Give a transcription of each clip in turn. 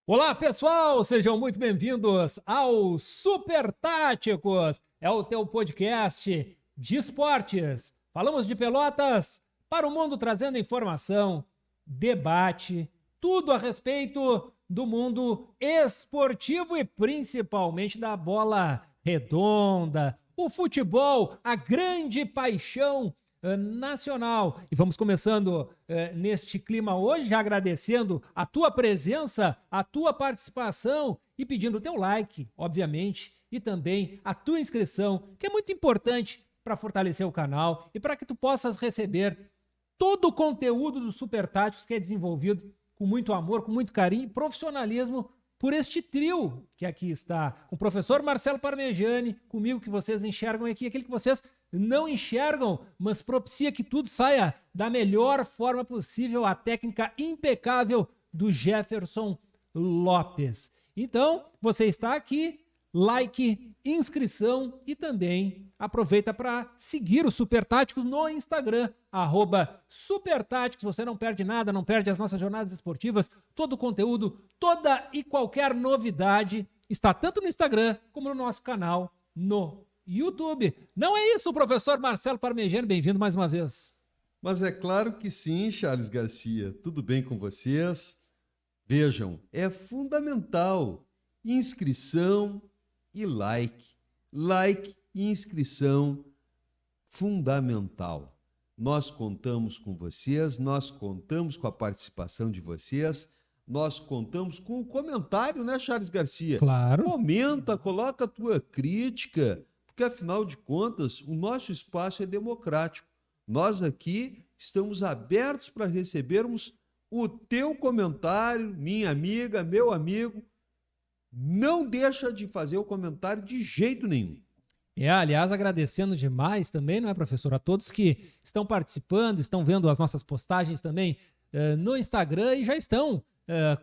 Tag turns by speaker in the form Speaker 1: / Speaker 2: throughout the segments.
Speaker 1: Olá, pessoal! Sejam muito bem-vindos ao Super Táticos. É o teu podcast de esportes. Falamos de pelotas para o mundo, trazendo informação, debate, tudo a respeito do mundo esportivo e principalmente da bola redonda, o futebol, a grande paixão nacional. E vamos começando neste clima hoje, já agradecendo a tua presença, a tua participação e pedindo o teu like, obviamente, e também a tua inscrição, que é muito importante para fortalecer o canal e para que tu possas receber todo o conteúdo do Super Táticos que é desenvolvido com muito amor, com muito carinho e profissionalismo por este trio que aqui está, com o professor Marcelo Parmegiani, comigo, que vocês enxergam aqui, aquele que vocês não enxergam, mas propicia que tudo saia da melhor forma possível, a técnica impecável do Jefferson Lopes. Então, você está aqui, like, inscrição e também aproveita para seguir o Super Táticos no Instagram, @supertáticos. Você não perde nada, não perde as nossas jornadas esportivas, todo o conteúdo, toda e qualquer novidade está tanto no Instagram como no nosso canal no YouTube. Não é isso, professor Marcelo Parmegiani, bem-vindo mais uma vez.
Speaker 2: Mas é claro que sim, Charles Garcia. Tudo bem com vocês? Vejam, é fundamental inscrição e like. Like e inscrição, fundamental. Nós contamos com vocês, nós contamos com a participação de vocês, nós contamos com o comentário, né, Charles Garcia?
Speaker 1: Claro.
Speaker 2: Comenta, coloca a tua crítica, porque afinal de contas, o nosso espaço é democrático. Nós aqui estamos abertos para recebermos o teu comentário, minha amiga, meu amigo. Não deixa de fazer o comentário de jeito nenhum.
Speaker 1: Aliás, agradecendo demais também, não é, professor, a todos que estão participando, estão vendo as nossas postagens também no Instagram e já estão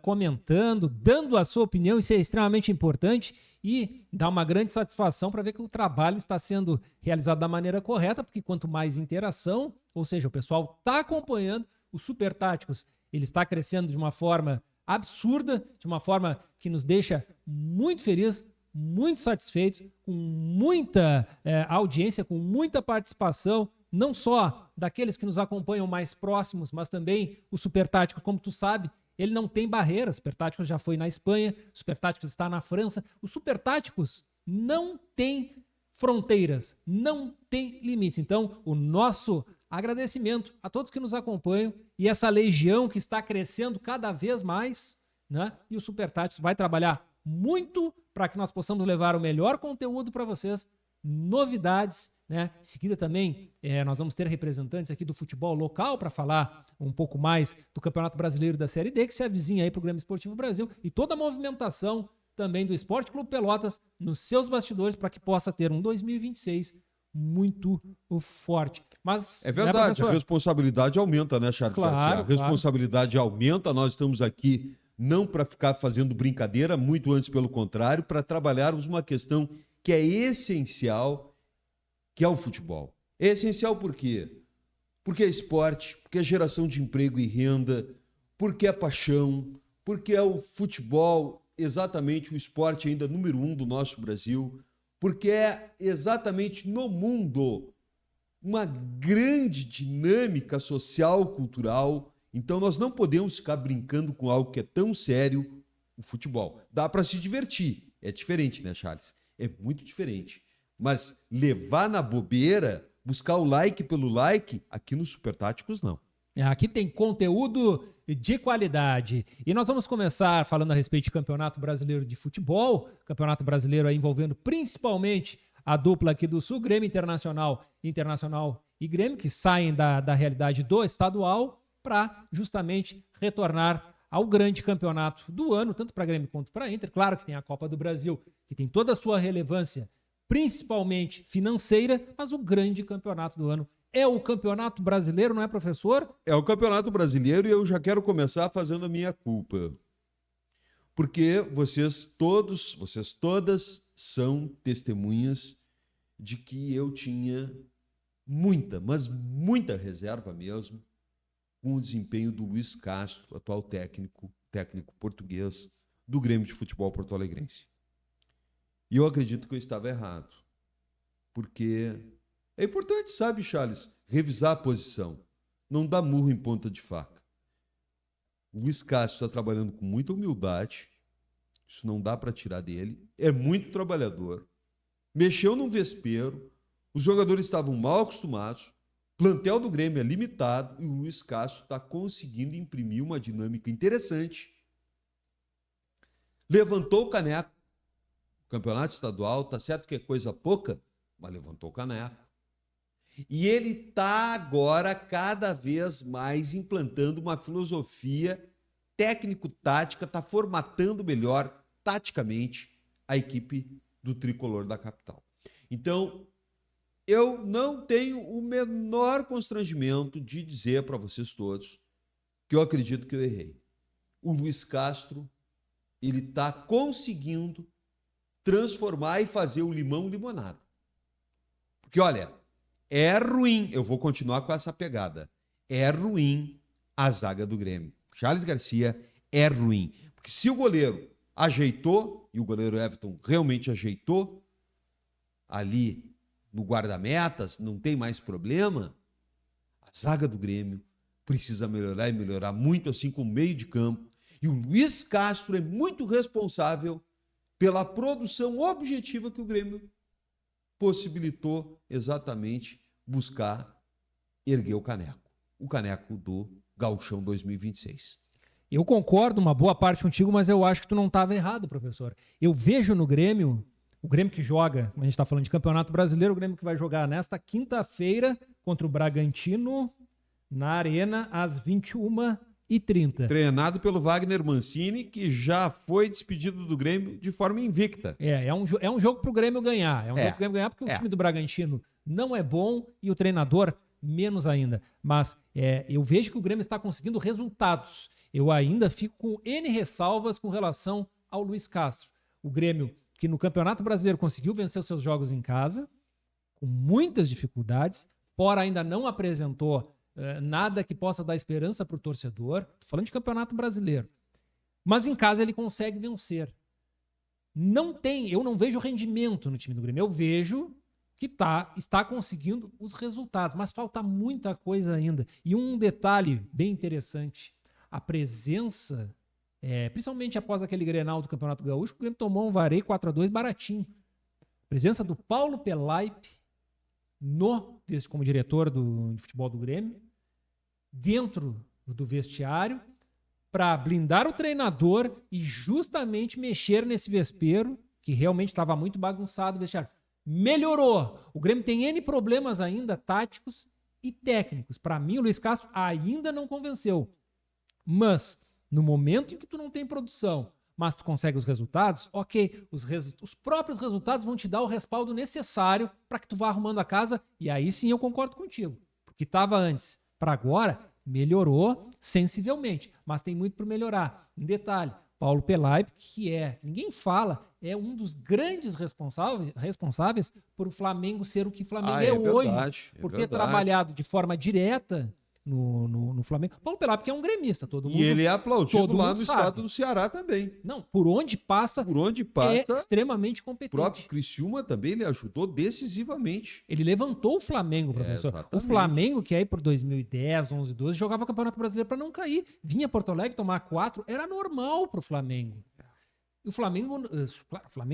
Speaker 1: comentando, dando a sua opinião. Isso é extremamente importante e dá uma grande satisfação para ver que o trabalho está sendo realizado da maneira correta, porque quanto mais interação, ou seja, o pessoal está acompanhando, o Super Táticos, ele está crescendo de uma forma absurda, de uma forma que nos deixa muito felizes, muito satisfeitos, com muita audiência, com muita participação, não só daqueles que nos acompanham mais próximos, mas também o Super Tático, como tu sabe, ele não tem barreiras. O Super Táticos já foi na Espanha, o Super Táticos está na França. O Super Táticos não tem fronteiras, não tem limites. Então, o nosso agradecimento a todos que nos acompanham e essa legião que está crescendo cada vez mais, né? E o Super Táticos vai trabalhar muito para que nós possamos levar o melhor conteúdo para vocês, novidades, né? Em seguida também nós vamos ter representantes aqui do futebol local para falar um pouco mais do Campeonato Brasileiro da Série D, que se avizinha aí para o Grêmio Esportivo Brasil, e toda a movimentação também do Esporte Clube Pelotas nos seus bastidores para que possa ter um 2026 muito forte. Mas
Speaker 2: é verdade,
Speaker 1: né,
Speaker 2: a responsabilidade aumenta, né, Charles Garcia? A responsabilidade aumenta, nós estamos aqui não para ficar fazendo brincadeira, muito antes pelo contrário, para trabalharmos uma questão que é essencial, que é o futebol. É essencial por quê? Porque é esporte, porque é geração de emprego e renda, porque é paixão, porque é o futebol, exatamente o esporte ainda número 1 do nosso Brasil, porque é exatamente no mundo uma grande dinâmica social, cultural. Então nós não podemos ficar brincando com algo que é tão sério, o futebol. Dá para se divertir, é diferente, né, Charles? É muito diferente. Mas levar na bobeira, buscar o like pelo like, aqui no Super Táticos não.
Speaker 1: Aqui tem conteúdo de qualidade. E nós vamos começar falando a respeito de Campeonato Brasileiro de Futebol, Campeonato Brasileiro aí envolvendo principalmente a dupla aqui do Sul, Grêmio Internacional e Grêmio, que saem da realidade do estadual para justamente retornar ao grande campeonato do ano, tanto para Grêmio quanto para Inter. Claro que tem a Copa do Brasil, que tem toda a sua relevância, principalmente financeira, mas o grande campeonato do ano é o Campeonato Brasileiro, não é, professor?
Speaker 2: É o Campeonato Brasileiro e eu já quero começar fazendo a minha culpa. Porque vocês todas são testemunhas de que eu tinha muita, mas muita reserva mesmo com o desempenho do Luiz Castro, atual técnico português do Grêmio de Futebol porto-alegrense. E eu acredito que eu estava errado. Porque é importante, sabe, Charles, revisar a posição. Não dar murro em ponta de faca. O Luiz Castro está trabalhando com muita humildade. Isso não dá para tirar dele. É muito trabalhador. Mexeu no vespeiro. Os jogadores estavam mal acostumados. O plantel do Grêmio é limitado. E o Luiz Castro está conseguindo imprimir uma dinâmica interessante. Levantou o caneco. O campeonato estadual, tá certo que é coisa pouca, mas levantou o caneco. E ele está agora cada vez mais implantando uma filosofia técnico-tática, está formatando melhor, taticamente, a equipe do tricolor da capital. Então, eu não tenho o menor constrangimento de dizer para vocês todos que eu acredito que eu errei. O Luiz Castro, ele está conseguindo transformar e fazer o limão limonada. Porque, olha, é ruim, eu vou continuar com essa pegada, é ruim a zaga do Grêmio. Charles Garcia é ruim. Porque se o goleiro ajeitou, e o goleiro Everton realmente ajeitou, ali no guarda-metas, não tem mais problema, a zaga do Grêmio precisa melhorar e melhorar muito, assim como o meio de campo. E o Luiz Castro é muito responsável pela produção objetiva que o Grêmio possibilitou exatamente buscar erguer o caneco do Gauchão 2026.
Speaker 1: Eu concordo uma boa parte contigo, mas eu acho que tu não estava errado, professor. Eu vejo no Grêmio, o Grêmio que joga, a gente está falando de Campeonato Brasileiro, o Grêmio que vai jogar nesta quinta-feira contra o Bragantino na Arena às 21h30.
Speaker 2: Treinado pelo Wagner Mancini, que já foi despedido do Grêmio de forma invicta.
Speaker 1: É um jogo para o Grêmio ganhar. Jogo pro Grêmio ganhar porque o time do Bragantino não é bom e o treinador menos ainda. Mas eu vejo que o Grêmio está conseguindo resultados. Eu ainda fico com N ressalvas com relação ao Luiz Castro. O Grêmio, que no Campeonato Brasileiro conseguiu vencer os seus jogos em casa, com muitas dificuldades, fora ainda não apresentou nada que possa dar esperança para o torcedor. Estou falando de Campeonato Brasileiro. Mas em casa ele consegue vencer. Eu não vejo rendimento no time do Grêmio. Eu vejo que está conseguindo os resultados, mas falta muita coisa ainda. E um detalhe bem interessante, a presença, principalmente após aquele Grenal do Campeonato Gaúcho, o Grêmio tomou um vareio 4-2 baratinho. A presença do Paulo Pelaipe como diretor de futebol do Grêmio, dentro do vestiário, para blindar o treinador e justamente mexer nesse vespeiro, que realmente estava muito bagunçado o vestiário. Melhorou. O Grêmio tem N problemas ainda, táticos e técnicos. Para mim, o Luiz Castro ainda não convenceu. Mas, no momento em que tu não tem produção, mas tu consegue os resultados, ok, os próprios resultados vão te dar o respaldo necessário para que tu vá arrumando a casa, e aí sim eu concordo contigo. Porque estava antes para agora, melhorou sensivelmente, mas tem muito para melhorar. Um detalhe, Paulo Pelaipe, que ninguém fala, é um dos grandes responsáveis por o Flamengo ser o que o Flamengo hoje. Por ter trabalhado de forma direta no Flamengo. Paulo Pelaipe, que é um gremista, todo mundo.
Speaker 2: E ele é aplaudido lá no estado do Ceará também.
Speaker 1: Não, por onde passa, é extremamente competente.
Speaker 2: O próprio Criciúma também ele ajudou decisivamente.
Speaker 1: Ele levantou o Flamengo, professor. O Flamengo, que aí por 2010, 11, 12, jogava Campeonato Brasileiro para não cair. Vinha a Porto Alegre tomar 4, era normal para o Flamengo. E o Flamengo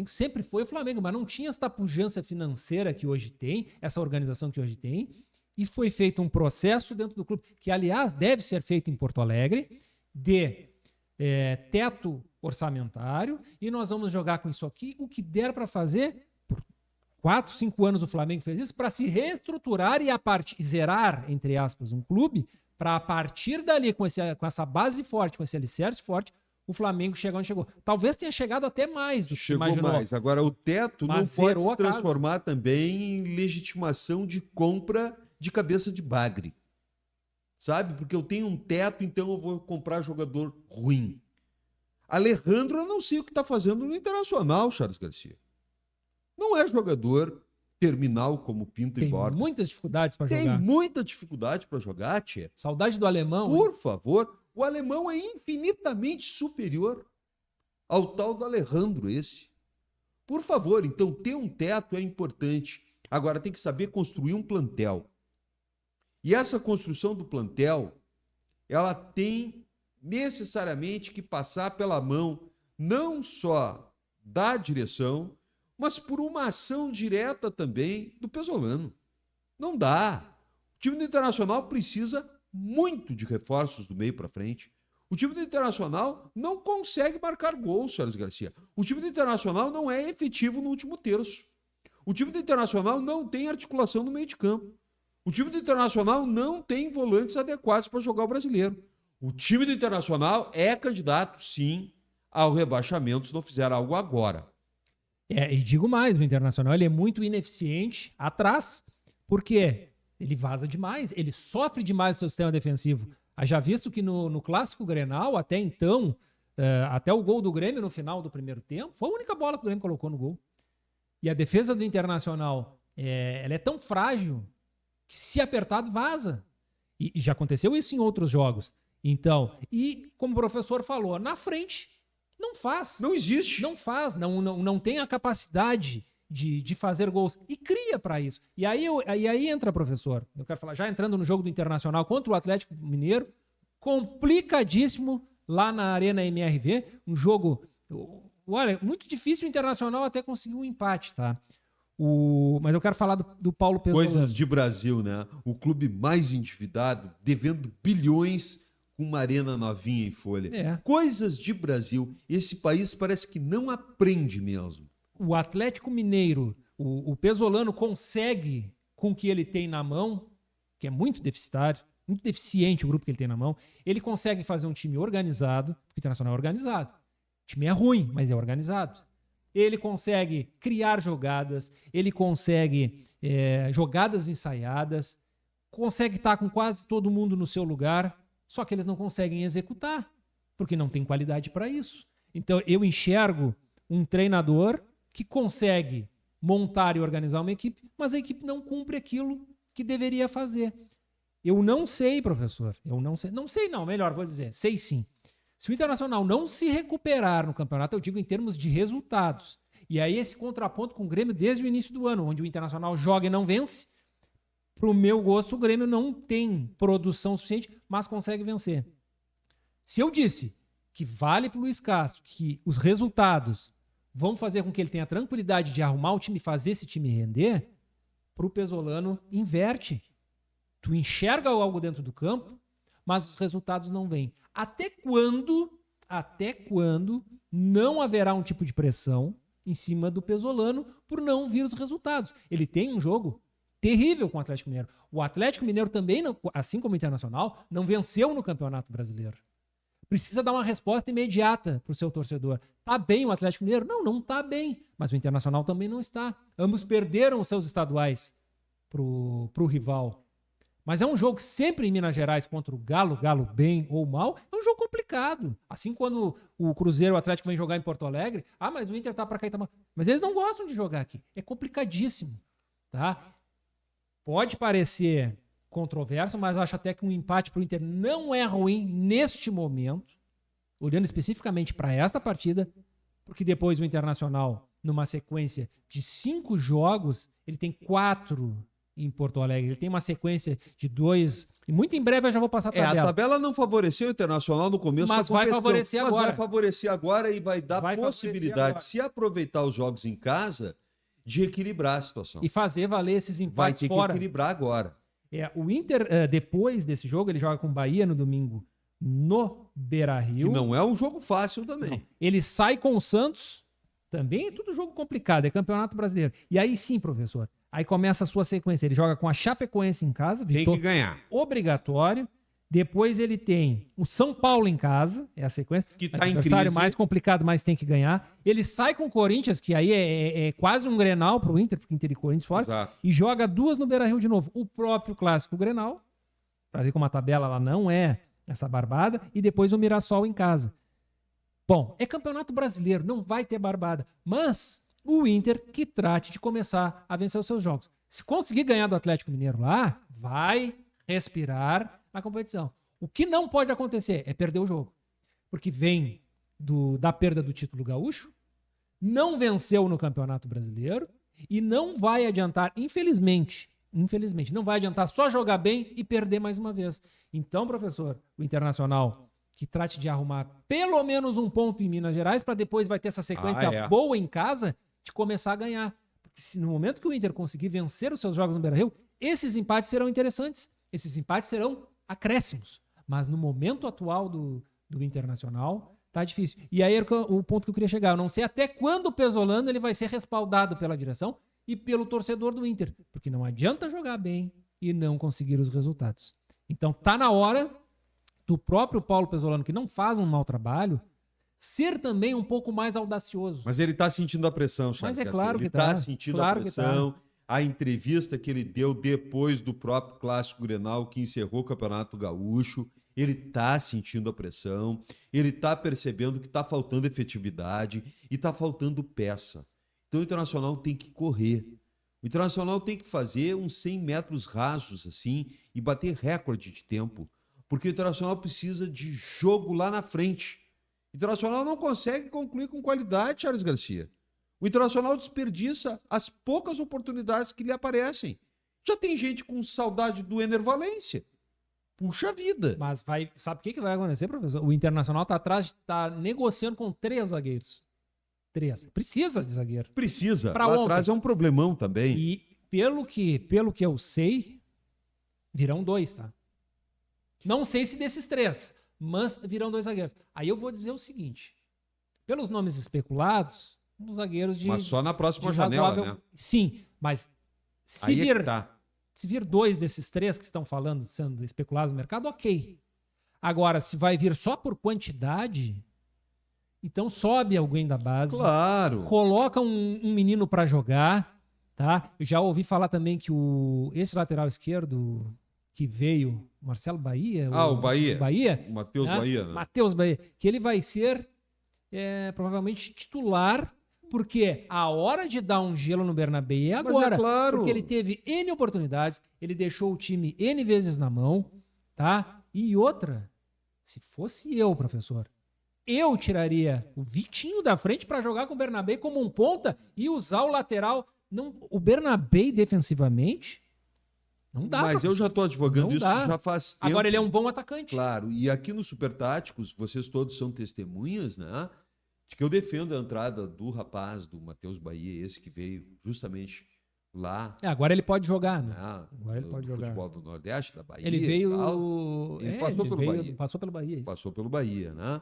Speaker 1: sempre foi o Flamengo, mas não tinha essa pujança financeira que hoje tem, essa organização que hoje tem. E foi feito um processo dentro do clube, que aliás deve ser feito em Porto Alegre, de teto orçamentário, e nós vamos jogar com isso aqui, o que der para fazer. Por 4, 5 anos o Flamengo fez isso, para se reestruturar e zerar, entre aspas, um clube, para a partir dali, com essa base forte, com esse alicerce forte, o Flamengo chegou onde chegou. Talvez tenha chegado até mais do que se imaginou.
Speaker 2: Chegou mais. Agora, o teto não pode se transformar também em legitimação de compra de cabeça de bagre, sabe? Porque eu tenho um teto, então eu vou comprar jogador ruim. Alejandro, eu não sei o que está fazendo no Internacional, Charles Garcia. Não é jogador terminal como Pinto e Borja.
Speaker 1: Tem muitas dificuldades para jogar.
Speaker 2: Tem muita dificuldade para jogar, tia.
Speaker 1: Saudade do alemão.
Speaker 2: Por favor, o alemão é infinitamente superior ao tal do Alejandro esse. Por favor, então, ter um teto é importante. Agora, tem que saber construir um plantel. E essa construção do plantel, ela tem necessariamente que passar pela mão não só da direção, mas por uma ação direta também do Pesolano. Não dá. O time do Internacional precisa muito de reforços do meio para frente. O time do Internacional não consegue marcar gols, Charles Garcia. O time do Internacional não é efetivo no último terço. O time do Internacional não tem articulação no meio de campo. O time do Internacional não tem volantes adequados para jogar o Brasileiro. O time do Internacional é candidato, sim, ao rebaixamento se não fizer algo agora.
Speaker 1: E digo mais, o Internacional ele é muito ineficiente atrás, porque ele vaza demais, ele sofre demais o seu sistema defensivo. Já visto que no Clássico Grenal, até então, até o gol do Grêmio no final do primeiro tempo, foi a única bola que o Grêmio colocou no gol. E a defesa do Internacional, ela é tão frágil que se apertado vaza. E já aconteceu isso em outros jogos. Então, e como o professor falou, na frente não faz.
Speaker 2: Não existe.
Speaker 1: Não faz, não tem a capacidade de fazer gols. E cria para isso. E aí entra, professor, eu quero falar, já entrando no jogo do Internacional contra o Atlético Mineiro, complicadíssimo lá na Arena MRV, um jogo, olha, muito difícil o Internacional até conseguir um empate, tá? Mas eu quero falar do Paulo Pesolano.
Speaker 2: Coisas de Brasil, né? O clube mais endividado, devendo bilhões, com uma arena novinha em folha. Coisas de Brasil. Esse país parece que não aprende mesmo.
Speaker 1: O Atlético Mineiro, o Pesolano consegue, com o que ele tem na mão, que é muito deficitário, muito deficiente o grupo que ele tem na mão, ele consegue fazer um time organizado, porque o Internacional é organizado. O time é ruim, mas é organizado. Ele consegue criar jogadas, ele consegue jogadas ensaiadas, consegue estar com quase todo mundo no seu lugar, só que eles não conseguem executar, porque não tem qualidade para isso. Então eu enxergo um treinador que consegue montar e organizar uma equipe, mas a equipe não cumpre aquilo que deveria fazer. Eu não sei, professor, melhor, vou dizer, sei sim. Se o Internacional não se recuperar no campeonato, eu digo em termos de resultados, e aí esse contraponto com o Grêmio desde o início do ano, onde o Internacional joga e não vence, para o meu gosto, o Grêmio não tem produção suficiente, mas consegue vencer. Se eu disse que vale para o Luiz Castro, que os resultados vão fazer com que ele tenha tranquilidade de arrumar o time e fazer esse time render, para o Pesolano, inverte. Tu enxerga algo dentro do campo, mas os resultados não vêm. Até quando não haverá um tipo de pressão em cima do Pesolano por não vir os resultados? Ele tem um jogo terrível com o Atlético Mineiro. O Atlético Mineiro também, assim como o Internacional, não venceu no Campeonato Brasileiro. Precisa dar uma resposta imediata para o seu torcedor. Tá bem o Atlético Mineiro? Não tá bem. Mas o Internacional também não está. Ambos perderam os seus estaduais pro rival. Mas é um jogo sempre em Minas Gerais contra o Galo bem ou mal, é um jogo complicado. Assim quando o Cruzeiro, o Atlético vem jogar em Porto Alegre, mas o Inter tá para cá e tá mal. Mas eles não gostam de jogar aqui. É complicadíssimo, tá? Pode parecer controverso, mas acho até que um empate pro Inter não é ruim neste momento, olhando especificamente para esta partida, porque depois o Internacional, numa sequência de 5 jogos, ele tem 4 em Porto Alegre. Ele tem uma sequência de 2. E muito em breve eu já vou passar a tabela.
Speaker 2: A tabela não favoreceu o Internacional no começo
Speaker 1: mas da competição. Mas
Speaker 2: vai favorecer agora e vai dar possibilidade, se aproveitar os jogos em casa, de equilibrar a situação.
Speaker 1: E fazer valer esses empates fora.
Speaker 2: Vai ter que equilibrar agora.
Speaker 1: O Inter, depois desse jogo, ele joga com o Bahia no domingo no Beira-Rio.
Speaker 2: Que não é um jogo fácil também.
Speaker 1: Não. Ele sai com o Santos. Também é tudo jogo complicado, é Campeonato Brasileiro. E aí sim, professor, aí começa a sua sequência. Ele joga com a Chapecoense em casa.
Speaker 2: Tem que ganhar.
Speaker 1: Obrigatório. Depois ele tem o São Paulo em casa, é a sequência.
Speaker 2: Que tá em
Speaker 1: adversário
Speaker 2: crise.
Speaker 1: mais complicado, mas tem que ganhar. Ele sai com o Corinthians, que aí é quase um Grenal pro Inter, porque Inter e Corinthians fora.
Speaker 2: Exato.
Speaker 1: E joga 2 no Beira-Rio de novo. O próprio clássico Grenal, para ver como a tabela ela não é essa barbada. E depois o Mirassol em casa. Bom, é Campeonato Brasileiro, não vai ter barbada. Mas o Inter que trate de começar a vencer os seus jogos. Se conseguir ganhar do Atlético Mineiro lá, vai respirar na competição. O que não pode acontecer é perder o jogo. Porque vem da perda do título gaúcho, não venceu no Campeonato Brasileiro e não vai adiantar, infelizmente, não vai adiantar só jogar bem e perder mais uma vez. Então, professor, o Internacional que trate de arrumar pelo menos um ponto em Minas Gerais para depois vai ter essa sequência boa em casa de começar a ganhar. Porque se no momento que o Inter conseguir vencer os seus jogos no Beira-Rio, esses empates serão interessantes. Esses empates serão acréscimos. Mas no momento atual do Internacional, tá difícil. E aí o ponto que eu queria chegar. Eu não sei até quando o Pesolano ele vai ser respaldado pela direção e pelo torcedor do Inter. Porque não adianta jogar bem e não conseguir os resultados. Então tá na hora do próprio Paulo Pesolano, que não faz um mau trabalho, ser também um pouco mais audacioso.
Speaker 2: Mas ele tá sentindo a pressão, Charles.
Speaker 1: Mas é claro que
Speaker 2: ele tá sentindo a pressão.
Speaker 1: Tá.
Speaker 2: A entrevista que ele deu depois do próprio Clássico Grenal, que encerrou o Campeonato Gaúcho, ele tá sentindo a pressão, ele tá percebendo que tá faltando efetividade e tá faltando peça. Então o Internacional tem que correr. O Internacional tem que fazer uns 100 metros rasos assim e bater recorde de tempo, porque o Internacional precisa de jogo lá na frente. O Internacional não consegue concluir com qualidade, Charles Garcia. O Internacional desperdiça as poucas oportunidades que lhe aparecem. Já tem gente com saudade do Ener Valencia. Puxa vida.
Speaker 1: Mas sabe o que vai acontecer, professor? O Internacional tá negociando com 3 zagueiros. 3. Precisa de zagueiro.
Speaker 2: Precisa. Lá atrás é um problemão também.
Speaker 1: E pelo que eu sei, virão 2, tá? Não sei se desses 3, mas virão 2 zagueiros. Aí eu vou dizer o seguinte. Pelos nomes especulados, os zagueiros de...
Speaker 2: Mas só na próxima janela,
Speaker 1: razoável...
Speaker 2: né?
Speaker 1: Sim, mas se vir 2 desses 3 que estão falando, sendo especulados no mercado, ok. Agora, se vai vir só por quantidade, então sobe alguém da base.
Speaker 2: Claro.
Speaker 1: Coloca um menino para jogar, tá? Eu já ouvi falar também que esse lateral esquerdo que veio, Marcelo Bahia...
Speaker 2: o Bahia.
Speaker 1: O
Speaker 2: Matheus Bahia. Né?
Speaker 1: Matheus Bahia. Que ele vai ser provavelmente titular, porque a hora de dar um gelo no Bernabéu é agora.
Speaker 2: Mas é claro.
Speaker 1: Porque ele teve N oportunidades, ele deixou o time N vezes na mão, tá? E outra, se fosse eu, professor, eu tiraria o Vitinho da frente para jogar com o Bernabéu como um ponta e usar o lateral. Não, o Bernabéu defensivamente não dá.
Speaker 2: Mas eu já estou advogando isso já faz tempo.
Speaker 1: Agora ele é um bom atacante.
Speaker 2: Claro, e aqui no Super Táticos, vocês todos são testemunhas, né? De que eu defendo a entrada do rapaz, do Matheus Bahia, esse que veio justamente lá.
Speaker 1: Agora ele pode jogar, né?
Speaker 2: Agora ele pode jogar. Futebol do Nordeste, da Bahia.
Speaker 1: Ele veio...
Speaker 2: Ele passou pelo Bahia.
Speaker 1: Passou pelo Bahia. Isso.
Speaker 2: Passou pelo Bahia, né?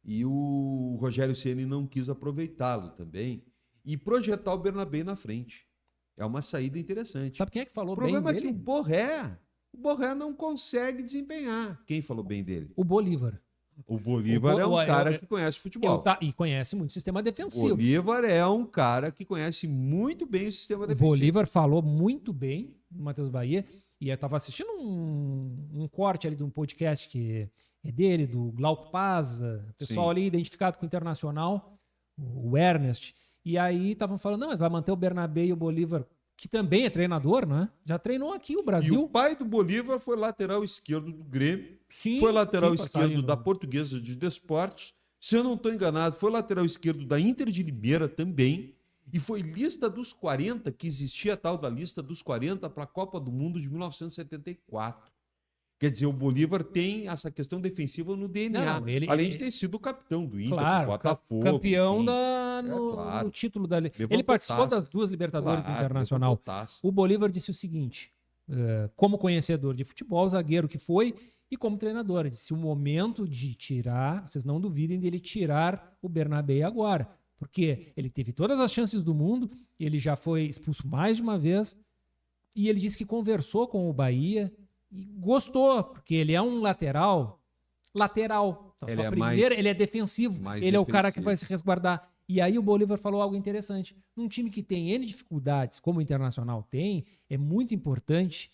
Speaker 2: E o Rogério Ceni não quis aproveitá-lo também e projetar o Bernabéu na frente. É uma saída interessante.
Speaker 1: Sabe quem é que falou
Speaker 2: bem dele? O problema é que o Borré não consegue desempenhar. Quem falou bem dele?
Speaker 1: O Bolívar.
Speaker 2: O Bolívar é um cara que conhece futebol.
Speaker 1: E conhece muito o sistema defensivo.
Speaker 2: O Bolívar é um cara que conhece muito bem o sistema defensivo.
Speaker 1: O Bolívar falou muito bem do Matheus Bahia. E eu estava assistindo um corte ali de um podcast que é dele, do Glauco Paza, pessoal ali identificado com o Internacional, o Ernest. E aí estavam falando, não, vai manter o Bernabéu e o Bolívar, que também é treinador, né? Já treinou aqui o Brasil.
Speaker 2: E o pai do Bolívar foi lateral esquerdo do Grêmio, foi lateral esquerdo da Portuguesa de Desportos, se eu não estou enganado, foi lateral esquerdo da Inter de Limeira também, e foi lista dos 40, que existia a tal da lista dos 40 para a Copa do Mundo de 1974. Quer dizer, o Bolívar tem essa questão defensiva no DNA. Não, além de ter sido o capitão do Inter, do Botafogo.
Speaker 1: Campeão no título da... Ele participou das 2 Libertadores do Internacional. O Bolívar disse o seguinte, como conhecedor de futebol, zagueiro que foi, e como treinador, ele disse, o momento de tirar, vocês não duvidem dele tirar o Bernabéu agora, porque ele teve todas as chances do mundo, ele já foi expulso mais de uma vez, e ele disse que conversou com o Bahia, e gostou, porque ele é um lateral. Ele é defensivo. Ele é o cara que vai se resguardar. E aí o Bolívar falou algo interessante. Num time que tem N dificuldades, como o Internacional tem, é muito importante,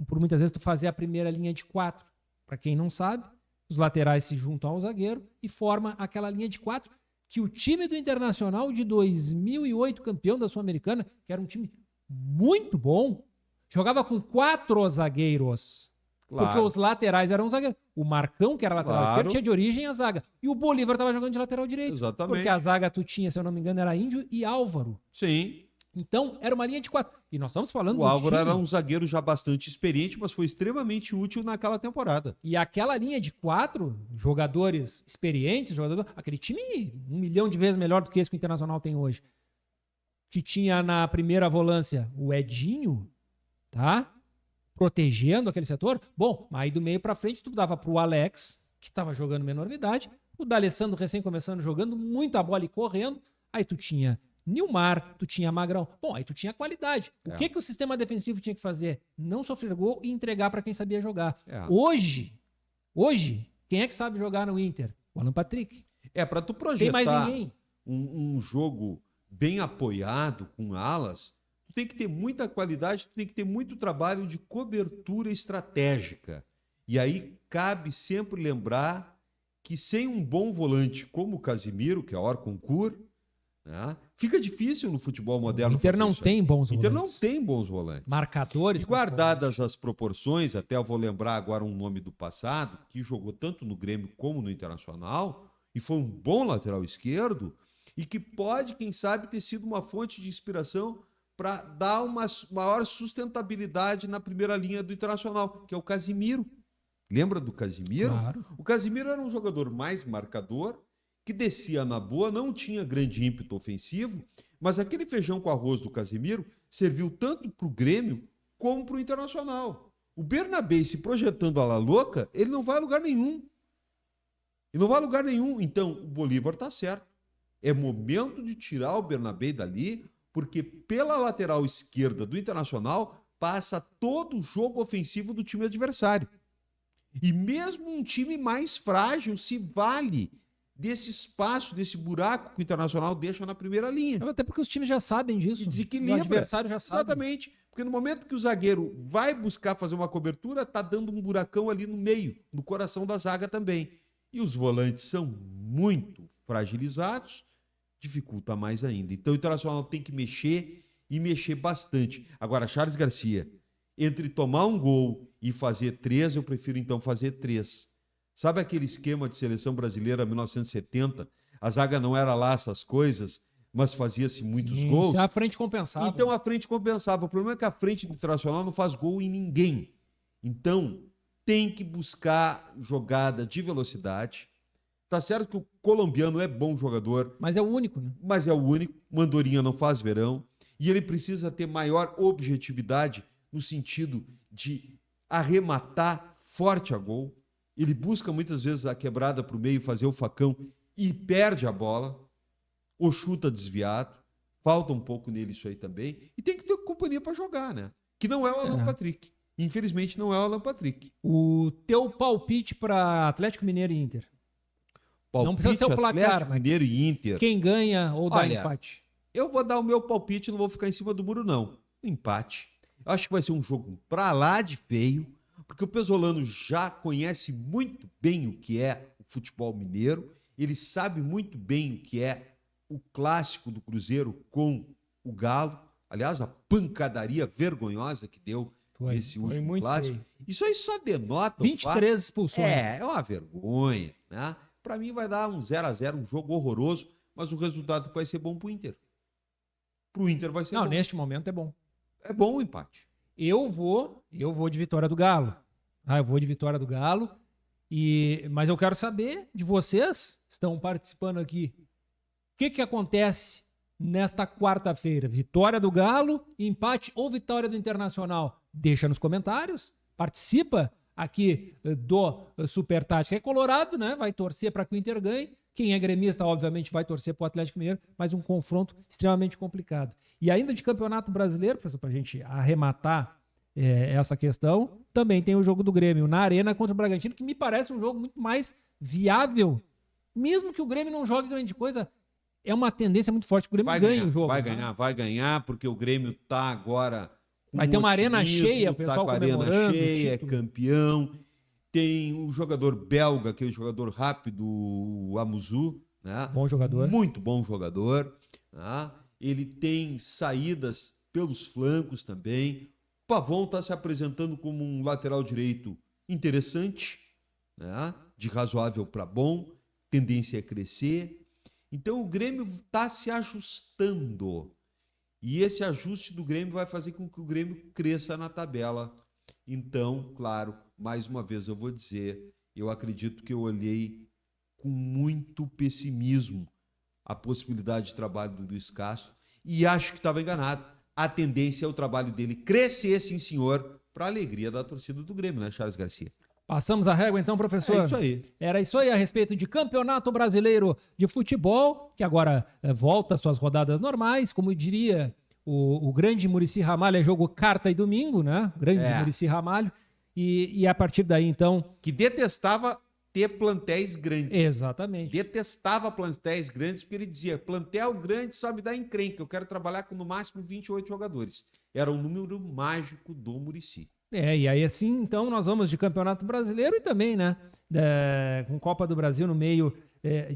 Speaker 1: por muitas vezes, tu fazer a primeira linha de 4. Para quem não sabe, os laterais se juntam ao zagueiro e forma aquela linha de 4 que o time do Internacional de 2008, campeão da Sul-Americana, que era um time muito bom, jogava com 4 zagueiros.
Speaker 2: Claro.
Speaker 1: Porque os laterais eram zagueiros. O Marcão, que era lateral esquerdo, tinha de origem a zaga. E o Bolívar estava jogando de lateral direito.
Speaker 2: Exatamente.
Speaker 1: Porque a zaga tu tinha, se eu não me engano, era Índio e Álvaro.
Speaker 2: Sim.
Speaker 1: Então, era uma linha de 4. E nós estamos falando
Speaker 2: O Álvaro era um zagueiro já bastante experiente, mas foi extremamente útil naquela temporada.
Speaker 1: E aquela linha de 4 jogadores experientes, aquele time 1 milhão de vezes melhor do que esse que o Internacional tem hoje. Que tinha na primeira volância o Edinho, tá? Protegendo aquele setor. Bom, aí do meio pra frente tu dava pro Alex, que estava jogando menor idade, o D'Alessandro recém começando jogando muita bola e correndo. Aí tu tinha Nilmar, tu tinha Magrão. Bom, aí tu tinha qualidade. O que o sistema defensivo tinha que fazer? Não sofrer gol e entregar para quem sabia jogar. Hoje, quem é que sabe jogar no Inter? O Alan Patrick.
Speaker 2: Para tu projetar
Speaker 1: tem mais ninguém.
Speaker 2: Um jogo bem apoiado, com alas, tu tem que ter muita qualidade, tu tem que ter muito trabalho de cobertura estratégica. E aí cabe sempre lembrar que sem um bom volante como o Casimiro, que é a Orconcourt, né, fica difícil no futebol moderno.
Speaker 1: O Inter não tem bons volantes.
Speaker 2: Inter não tem bons volantes.
Speaker 1: Marcadores.
Speaker 2: E guardadas as proporções, até eu vou lembrar agora um nome do passado, que jogou tanto no Grêmio como no Internacional, e foi um bom lateral esquerdo, e que pode, quem sabe, ter sido uma fonte de inspiração para dar uma maior sustentabilidade na primeira linha do Internacional, que é o Casimiro. Lembra do Casimiro?
Speaker 1: Claro.
Speaker 2: O Casimiro era um jogador mais marcador, que descia na boa, não tinha grande ímpeto ofensivo, mas aquele feijão com arroz do Casimiro serviu tanto para o Grêmio como para o Internacional. O Bernabé, se projetando a la louca, ele não vai a lugar nenhum. Ele não vai a lugar nenhum. Então, o Bolívar está certo. É momento de tirar o Bernabé dali, porque pela lateral esquerda do Internacional passa todo o jogo ofensivo do time adversário. E mesmo um time mais frágil se vale desse espaço, desse buraco que o Internacional deixa na primeira linha.
Speaker 1: Até porque os times já sabem disso.
Speaker 2: E desequilibra.
Speaker 1: O adversário já sabe.
Speaker 2: Exatamente. Porque no momento que o zagueiro vai buscar fazer uma cobertura, tá dando um buracão ali no meio, no coração da zaga também. E os volantes são muito fragilizados, dificulta mais ainda. Então o Internacional tem que mexer e mexer bastante. Agora, Charles Garcia, entre tomar um gol e fazer 3, eu prefiro então fazer 3. Sabe aquele esquema de seleção brasileira 1970? A zaga não era lá essas coisas, mas fazia-se muitos gols.
Speaker 1: A frente compensava.
Speaker 2: Então a frente compensava. O problema é que a frente do Internacional não faz gol em ninguém. Então tem que buscar jogada de velocidade. Tá certo que o colombiano é bom jogador.
Speaker 1: Mas é o único, né?
Speaker 2: Mas é o único. Mandorinha não faz verão. E ele precisa ter maior objetividade no sentido de arrematar forte a gol. Ele busca muitas vezes a quebrada para o meio, fazer o facão e perde a bola, ou chuta desviado. Falta um pouco nele isso aí também. E tem que ter companhia para jogar, né? Que não é o Alan Patrick. Infelizmente não é o Alan Patrick.
Speaker 1: O teu palpite para Atlético Mineiro e Inter?
Speaker 2: Palpite,
Speaker 1: não precisa ser o placar,
Speaker 2: Atlético Mineiro e Inter.
Speaker 1: Quem ganha ou dá empate?
Speaker 2: Eu vou dar o meu palpite, não vou ficar em cima do muro, não. Empate. Eu acho que vai ser um jogo pra lá de feio, porque o Pesolano já conhece muito bem o que é o futebol mineiro, ele sabe muito bem o que é o clássico do Cruzeiro com o Galo. Aliás, a pancadaria vergonhosa que deu nesse último clássico. Feio. Isso aí só denota
Speaker 1: 23 expulsões.
Speaker 2: É uma vergonha, né? Para mim vai dar um 0-0, um jogo horroroso, mas o resultado vai ser bom pro Inter. Pro Inter vai ser bom.
Speaker 1: Não, neste momento é bom.
Speaker 2: É bom o empate.
Speaker 1: Eu vou de vitória do Galo. Eu vou de vitória do Galo. Mas eu quero saber de vocês que estão participando aqui. O que acontece nesta quarta-feira? Vitória do Galo, empate ou vitória do Internacional? Deixa nos comentários. Participa aqui do Super Tática. É colorado, né? Vai torcer para que o Inter ganhe. Quem é gremista, obviamente, vai torcer para o Atlético Mineiro, mas um confronto extremamente complicado. E ainda de Campeonato Brasileiro, para a gente arrematar essa questão, também tem o jogo do Grêmio na Arena contra o Bragantino, que me parece um jogo muito mais viável. Mesmo que o Grêmio não jogue grande coisa, é uma tendência muito forte que o Grêmio ganhe o jogo.
Speaker 2: Vai ganhar, porque o Grêmio está agora...
Speaker 1: Vai ter uma arena cheia, o pessoal comemorando.
Speaker 2: Tá com a arena cheia, é campeão. Tem o jogador belga, aquele jogador rápido, o Amuzu, né?
Speaker 1: Bom jogador.
Speaker 2: Muito bom jogador. Né? Ele tem saídas pelos flancos também. O Pavon está se apresentando como um lateral direito interessante, né? De razoável para bom, tendência a crescer. Então o Grêmio está se ajustando. E esse ajuste do Grêmio vai fazer com que o Grêmio cresça na tabela. Então, claro, mais uma vez eu vou dizer, eu acredito que eu olhei com muito pessimismo a possibilidade de trabalho do Luiz Castro e acho que estava enganado. A tendência é o trabalho dele crescer, sim senhor, para a alegria da torcida do Grêmio, né, Charles Garcia?
Speaker 1: Passamos a régua então, professor?
Speaker 2: É isso aí.
Speaker 1: Era isso aí a respeito de Campeonato Brasileiro de Futebol, que agora volta às suas rodadas normais, como diria o grande Muricy Ramalho, é jogo quarta e domingo, né? Grande Muricy Ramalho. E a partir daí, então...
Speaker 2: Que detestava ter plantéis grandes.
Speaker 1: Exatamente.
Speaker 2: Detestava plantéis grandes, porque ele dizia, plantel grande só me dá encrenca, eu quero trabalhar com no máximo 28 jogadores. Era o número mágico do Muricy.
Speaker 1: E aí assim, então, nós vamos de Campeonato Brasileiro e também, né, com Copa do Brasil no meio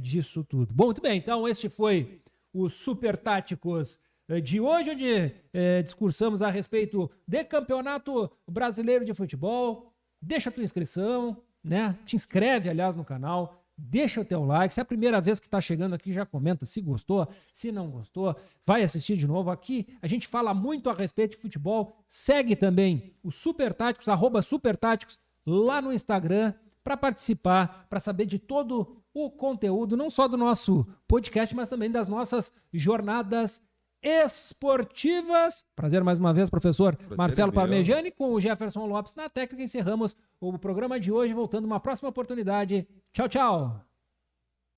Speaker 1: disso tudo. Bom, muito bem, então este foi o Super Táticos de hoje, onde discursamos a respeito de Campeonato Brasileiro de Futebol. Deixa a tua inscrição, né? Te inscreve, aliás, no canal. Deixa o teu like, se é a primeira vez que está chegando aqui, já comenta se gostou, se não gostou, vai assistir de novo. Aqui a gente fala muito a respeito de futebol. Segue também o Super Táticos, @supertáticos, lá no Instagram, para participar, para saber de todo o conteúdo, não só do nosso podcast, mas também das nossas jornadas esportivas. Prazer mais uma vez, professor Marcelo Parmegiani, com o Jefferson Lopes na técnica. Encerramos o programa de hoje, voltando uma próxima oportunidade. Tchau, tchau!